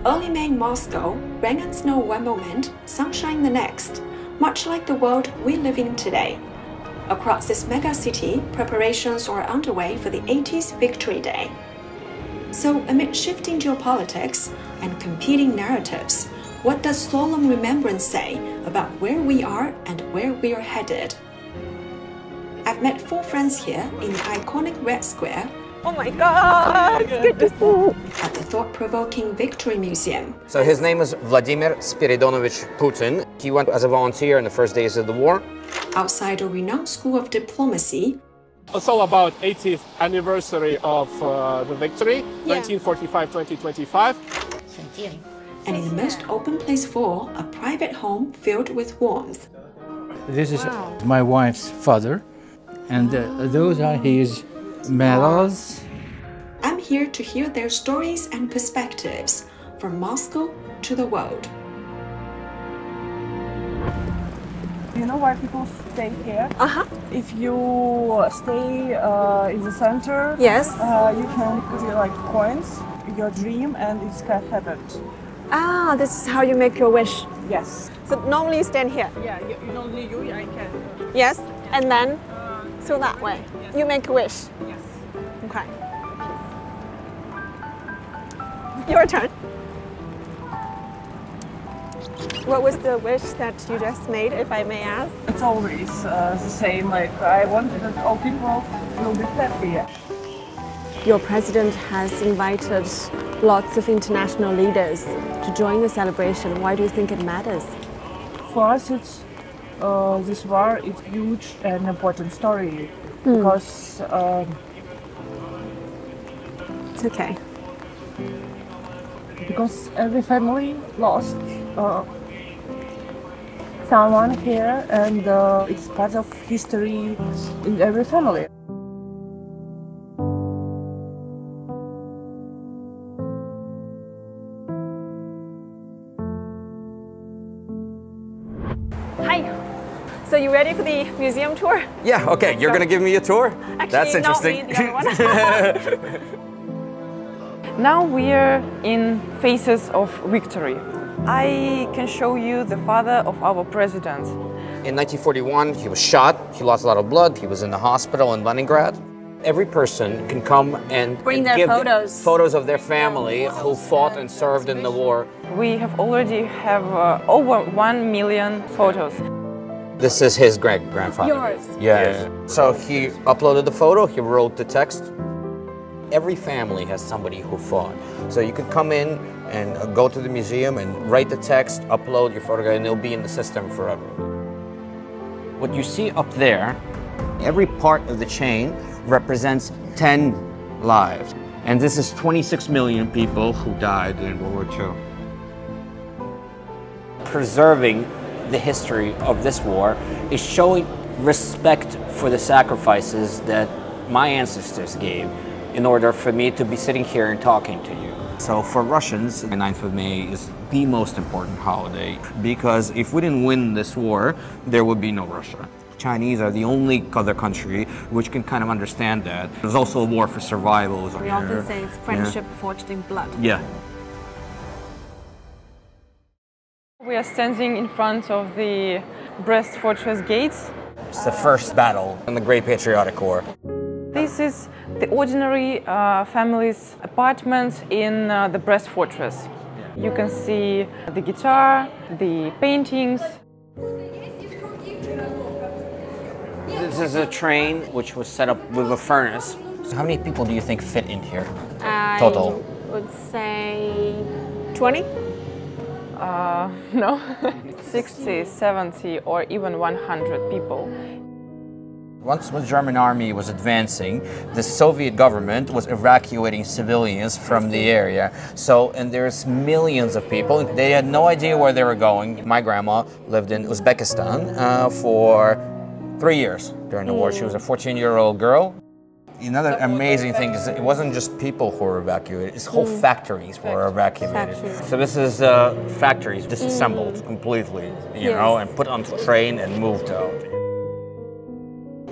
Early May in Moscow, rain and snow one moment, sunshine the next, much like the world we live in today. Across this mega city, preparations are underway for the 80th Victory Day. So, amid shifting geopolitics and competing narratives, what does solemn remembrance say about where we are and where we are headed? I've met 4 friends here in the iconic Red Square. Oh my God, it's good to see. At the thought-provoking Victory Museum. So his name is Vladimir Spiridonovich Putin. He went as a volunteer in the first days of the war. Outside a renowned school of diplomacy. It's all about 80th anniversary of the victory, 1945-2025. And in the most open place of all, a private home filled with warmth. This is my wife's father, and those are his medals. I'm here to hear their stories and perspectives, from Moscow to the world. You know why people stay here? If you stay in the center, Yes. You can put your coins, your dream, and it's can happen. Ah, this is how you make your wish. Yes. So normally you stand here. Yeah, only you, I can. Yes. And then so that way. Yes. You make a wish. Yes. Okay. Your turn. What was the wish that you just made, if I may ask? It's always the same. I want that all people will be happy. Your president has invited lots of international leaders to join the celebration. Why do you think it matters? For us, it's this war is huge and important story because It's okay. Because every family lost someone here, and it's part of history in every family. Hi. So you ready for the museum tour? Yeah, okay, you're gonna give me a tour? Actually, That's interesting. not me, the other one. Now we're in Faces of Victory. I can show you the father of our president. In 1941, he was shot, he lost a lot of blood, he was in the hospital in Leningrad. Every person can come and Bring their give photos. of their family who fought and served in the war. We have already have over 1 million photos. This is his great-grandfather. Yours. Yeah. So he uploaded the photo, he wrote the text. Every family has somebody who fought. So you could come in and go to the museum and write the text, upload your photograph, and it'll be in the system forever. What you see up there, every part of the chain represents 10 lives. And this is 26 million people who died in World War II. Preserving the history of this war is showing respect for the sacrifices that my ancestors gave in order for me to be sitting here and talking to you. So for Russians, the 9th of May is the most important holiday because if we didn't win this war, there would be no Russia. Chinese are the only other country which can kind of understand that. There's also a war for survival. We often say it's friendship forged in blood. Yeah. We are standing in front of the Brest Fortress gates. It's the first battle in the Great Patriotic War. This is the ordinary family's apartment in the Brest Fortress. You can see the guitar, the paintings. This is a train which was set up with a furnace. So how many people do you think fit in here? Total? I would say 20. No, 60, 70 or even 100 people. Once the German army was advancing, the Soviet government was evacuating civilians from the area. So, and there's millions of people. They had no idea where they were going. My grandma lived in Uzbekistan for 3 years during the war. She was a 14-year-old girl. Another amazing thing is that it wasn't just people who were evacuated, it's whole factories were evacuated. So this is factories disassembled completely, you know, and put onto train and moved out.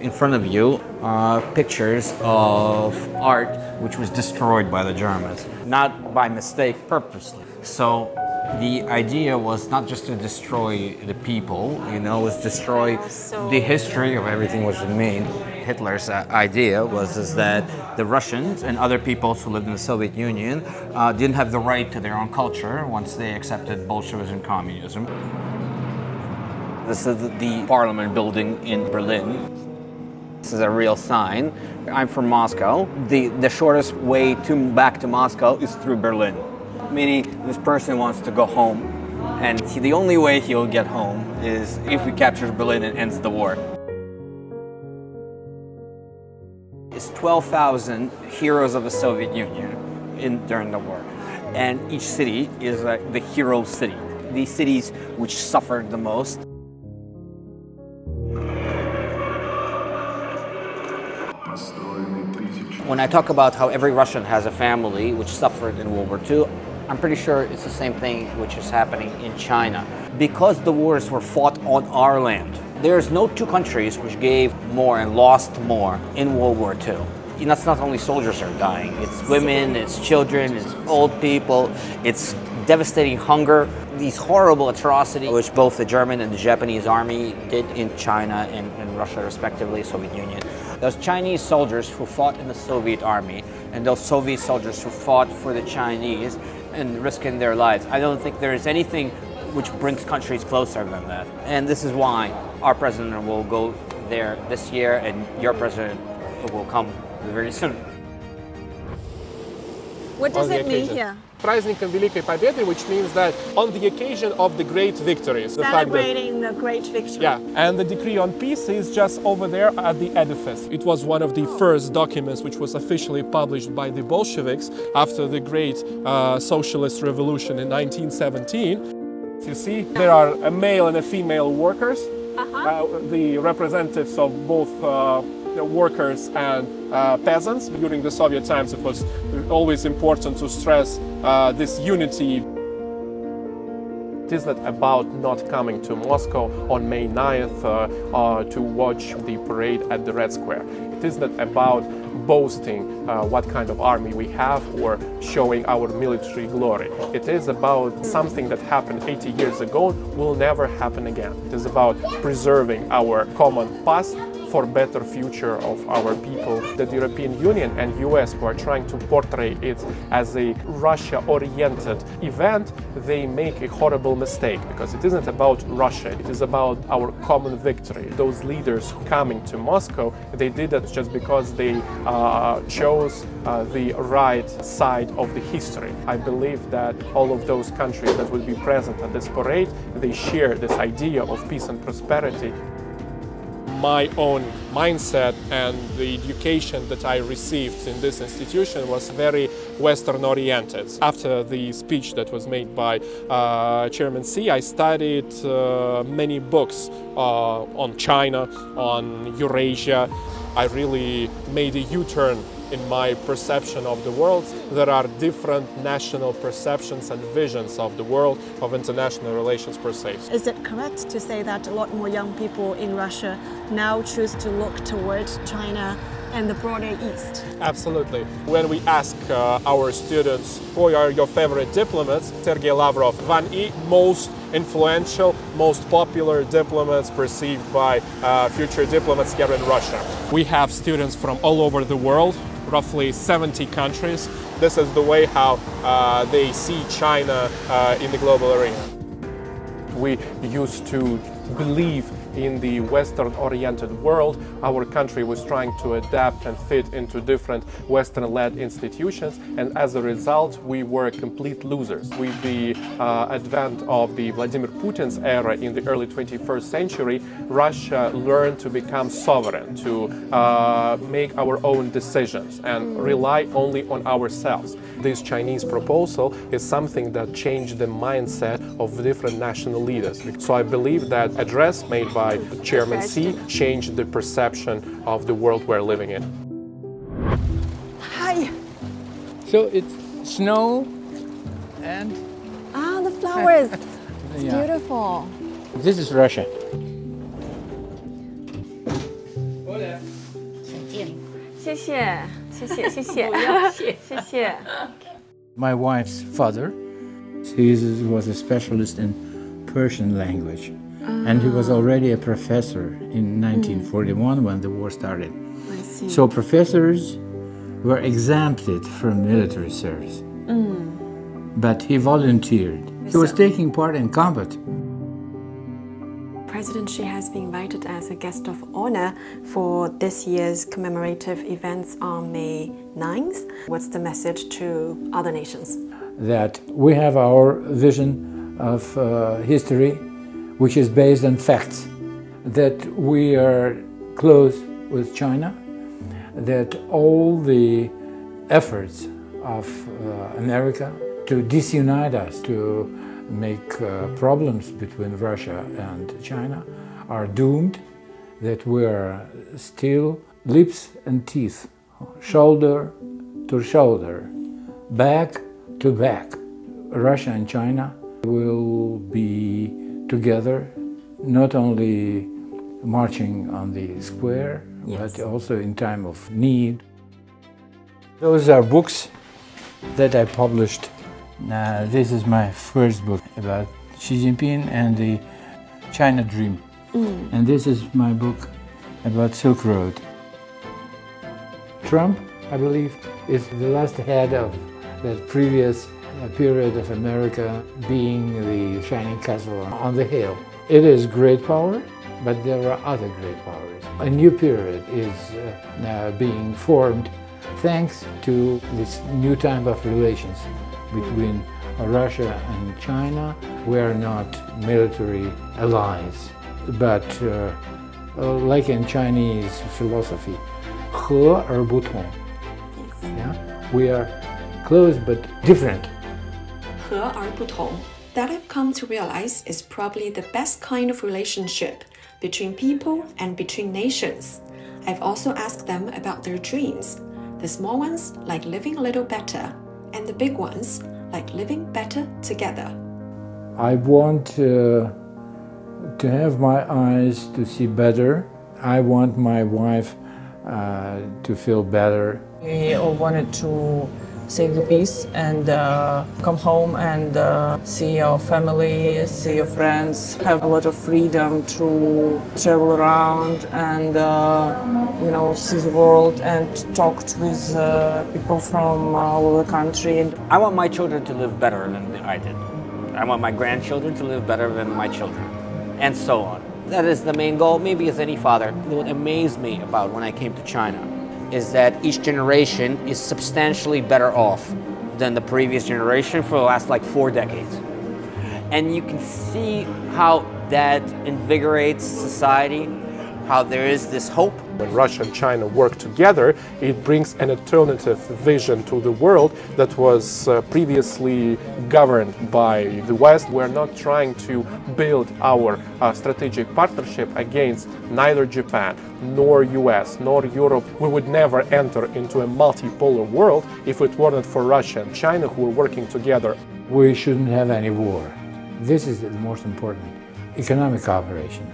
In front of you are pictures of art which was destroyed by the Germans, not by mistake, purposely. So the idea was not just to destroy the people, you know, it was destroy the history of everything was made. Hitler's idea was that the Russians and other peoples who lived in the Soviet Union didn't have the right to their own culture once they accepted Bolshevism and communism. This is the Parliament building in Berlin. This is a real sign. I'm from Moscow. The shortest way back to Moscow is through Berlin. Meaning this person wants to go home, and the only way he'll get home is if we capture Berlin and ends the war. It's 12,000 heroes of the Soviet Union during the war, and each city is the hero city. These cities which suffered the most. When I talk about how every Russian has a family which suffered in World War II, I'm pretty sure it's the same thing which is happening in China. Because the wars were fought on our land, there's no two countries which gave more and lost more in World War II. You know, it's not only soldiers are dying, it's women, it's children, it's old people, it's devastating hunger, these horrible atrocities which both the German and the Japanese army did in China and Russia respectively, Soviet Union. Those Chinese soldiers who fought in the Soviet army and those Soviet soldiers who fought for the Chinese and risking their lives, I don't think there is anything which brings countries closer than that. And this is why our president will go there this year and your president will come very soon. What does it mean here? Праздником Великой Победы, which means that on the occasion of the great victories. Celebrating the great victory. Yeah, and the decree on peace is just over there at the edifice. It was one of the first documents which was officially published by the Bolsheviks after the great socialist revolution in 1917. You see, there are a male and a female workers, the representatives of both workers and peasants. During the Soviet times, it was always important to stress this unity. It is not about not coming to Moscow on May 9th to watch the parade at the Red Square. It is not about boasting what kind of army we have or showing our military glory. It is about something that happened 80 years ago will never happen again. It is about preserving our common past for better future of our people. The European Union and US, who are trying to portray it as a Russia-oriented event, they make a horrible mistake, because it isn't about Russia, it is about our common victory. Those leaders coming to Moscow, they did it just because they chose the right side of the history. I believe that all of those countries that will be present at this parade, they share this idea of peace and prosperity. My own mindset and the education that I received in this institution was very Western-oriented. After the speech that was made by Chairman Xi, I studied many books on China, on Eurasia. I really made a U-turn in my perception of the world. There are different national perceptions and visions of the world, of international relations per se. Is it correct to say that a lot more young people in Russia now choose to look towards China and the broader East? Absolutely. When we ask our students, who are your favorite diplomats, Sergei Lavrov, most influential, most popular diplomats perceived by future diplomats here in Russia. We have students from all over the world, roughly 70 countries. This is the way how they see China in the global arena. We used to believe in the Western-oriented world. Our country was trying to adapt and fit into different Western-led institutions, and as a result, we were complete losers. With the advent of the Vladimir Putin's era in the early 21st century, Russia learned to become sovereign, to make our own decisions and rely only on ourselves. This Chinese proposal is something that changed the mindset of different national leaders. So I believe that address made by Chairman Xi changed the perception of the world we're living in. Hi. So it's snow and... Ah, the flowers. It's Yeah. beautiful. This is Russia. 谢谢谢谢谢谢。 My wife's father, he was a specialist in Persian language, and he was already a professor in 1941 when the war started. I see. So professors were exempted from military service, but he volunteered. He was taking part in combat. President Xi has been invited as a guest of honor for this year's commemorative events on May 9th. What's the message to other nations? That we have our vision of history, which is based on facts, that we are close with China, that all the efforts of America to disunite us, to make problems between Russia and China are doomed, that we are still lips and teeth, shoulder to shoulder, back to back. Russia and China will be together, not only marching on the square, but also in time of need. Those are books that I published. This is my first book about Xi Jinping and the China Dream. And this is my book about Silk Road. Trump, I believe, is the last head of that previous period of America being the shining castle on the hill. It is great power, but there are other great powers. A new period is now being formed thanks to this new type of relations between Russia and China. We are not military allies, but like in Chinese philosophy, 和而不同. Yeah? We are close but different. 和而不同. That I've come to realize is probably the best kind of relationship between people and between nations. I've also asked them about their dreams. The small ones like living a little better, and the big ones like living better together. I want to have my eyes to see better. I want my wife to feel better. We all wanted to save the peace and come home and see our family, see your friends, have a lot of freedom to travel around and see the world and talk with people from all over the country. I want my children to live better than I did. I want my grandchildren to live better than my children, and so on. That is the main goal. Maybe as any father, what amazed me about when I came to China is that each generation is substantially better off than the previous generation for the last 4 decades. And you can see how that invigorates society, how there is this hope. When Russia and China work together, it brings an alternative vision to the world that was previously governed by the West. We're not trying to build our strategic partnership against neither Japan, nor US, nor Europe. We would never enter into a multipolar world if it weren't for Russia and China who are working together. We shouldn't have any war. This is the most important. Economic cooperation.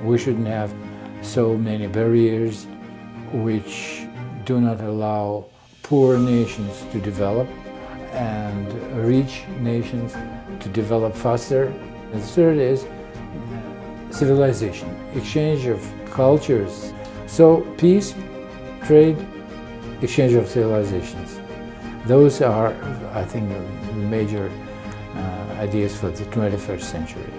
We shouldn't have so many barriers which do not allow poor nations to develop and rich nations to develop faster. And the third is civilization, exchange of cultures. So peace, trade, exchange of civilizations. Those are, I think, the major ideas for the 21st century.